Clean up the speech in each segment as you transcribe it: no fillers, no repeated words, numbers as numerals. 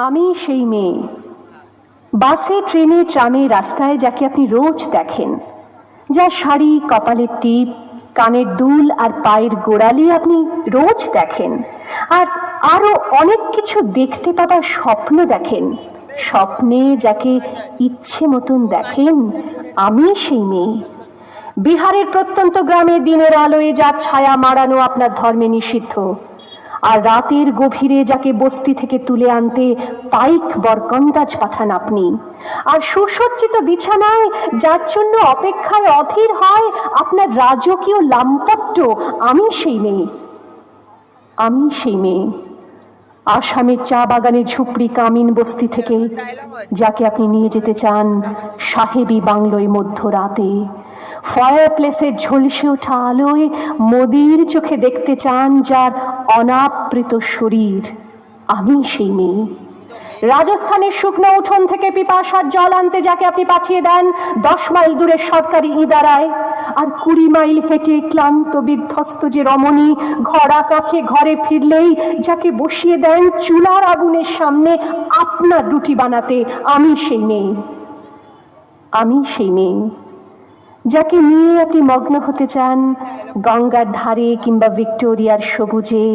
আমি সেই মেয়ে, বাসে ট্রেনে ট্রামে রাস্তায় যাকে আপনি রোজ দেখেন, যার শাড়ি, কপালের টিপ, কানের দুল আর পায়ের গোড়ালি আপনি রোজ দেখেন, আর আরো অনেক কিছু দেখতে পাবার স্বপ্ন দেখেন। স্বপ্নে যাকে ইচ্ছে মতন দেখেন, আমি সেই মেয়ে। বিহারের প্রত্যন্ত গ্রামে দিনের আলোয় যার ছায়া মাড়ানো আপনার ধর্মে নিষিদ্ধ, আর রাতের গভীরে যাকে বস্তি থেকে তুলে আনতে পাইক বরকন্দাজ পাঠান আপনি, আর সুসজ্জিত বিছানায় যার জন্য অপেক্ষায় অধীর হয় আপনার রাজকীয় লাম্পট্য, আমি সেই মেয়ে। আমি সেই মেয়ে আসামের চা বাগানের ঝুপড়ি কামিন বস্তি থেকে যাকে আপনি নিয়ে যেতে চান সাহেবী বাংলোয় মধ্যরাতে, ফায়ার প্লেসের ঝলসে ওঠা আলোয় মোদির চোখে দেখতে চান যার অনাবৃত শরীর, আমি সেই মেয়ে। রাজস্থানের শুকনো উঠোন থেকে পিপাসার জল আনতে যাকে আপনি পাঠিয়ে দেন 10 মাইল দূরের সরকারি ইদারায়, আর 20 মাইল হেঁটে ক্লান্ত বিধ্বস্ত যে রমণী ঘরা কাখে ঘরে ফিরলেই যাকে বসিয়ে দেন চুলার আগুনের সামনে আপনার রুটি বানাতে, আমি সেই মেয়ে। আমি সেই মেয়ে যাকে নিয়ে আপনি মগ্ন হতে চান গঙ্গার ধারে কিংবা ভিক্টোরিয়ার সবুজে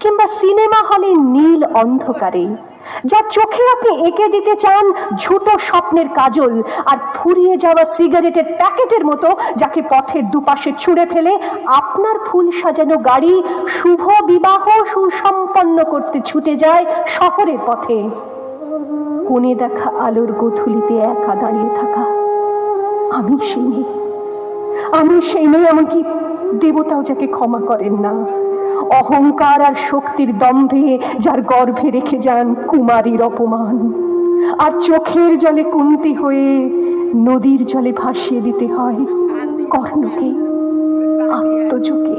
কিংবা সিনেমা হলের নীল অন্ধকারে, যার চোখে আপনি এঁকে দিতে চান ঝুটো স্বপ্নের কাজল, আর ফুরিয়ে যাওয়া সিগারেটের প্যাকেটের মতো যাকে পথের দুপাশে ছুঁড়ে ফেলে আপনার ফুল সাজানো গাড়ি শুভ বিবাহ সুসম্পন্ন করতে ছুটে যায় শহরের পথে। কোণে দেখা আলোর গোধূলিতে একা দাঁড়িয়ে থাকা, আমি সেই মেয়ে। আমি সেই মেয়ে এমনকি দেবতাও যাকে ক্ষমা করেন না, অহংকার আর শক্তির দম্ভে যার গর্ভে রেখে যান কুমারীর অপমান, আর চোখের জলে কুন্তি হয়ে নদীর জলে ভাসিয়ে দিতে হয় কর্ণকে, আত্মজকে।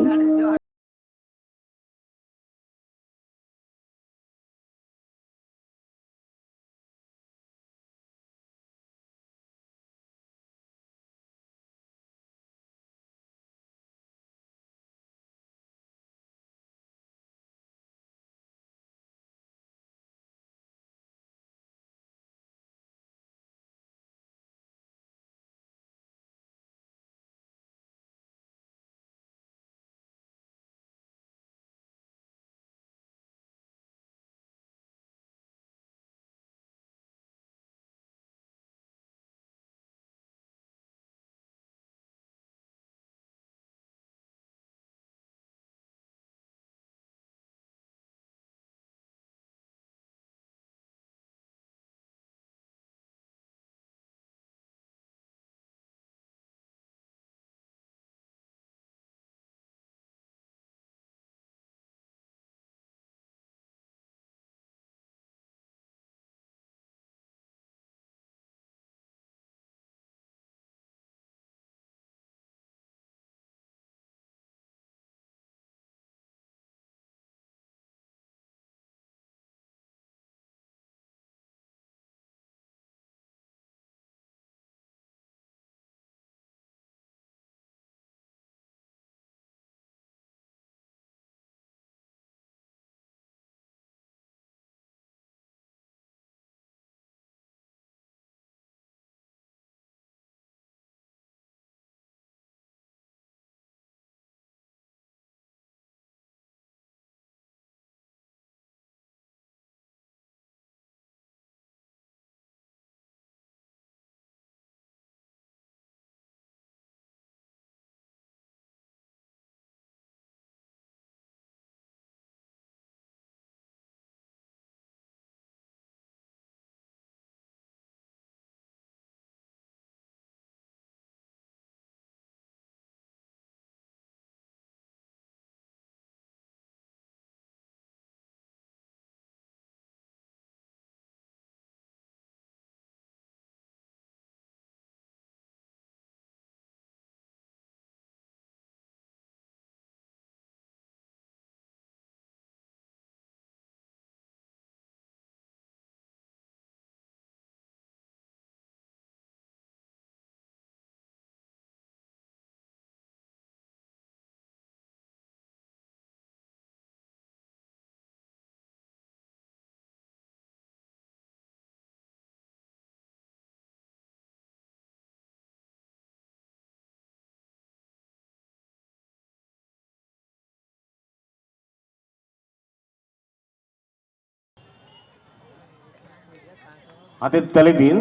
হাতের তালি দিন।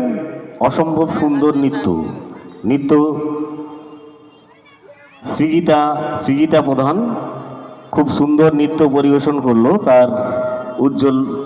অসম্ভব সুন্দর নৃত্য সৃজিতা প্রধান খুব সুন্দর নৃত্য পরিবেশন করলো। তার উজ্জ্বল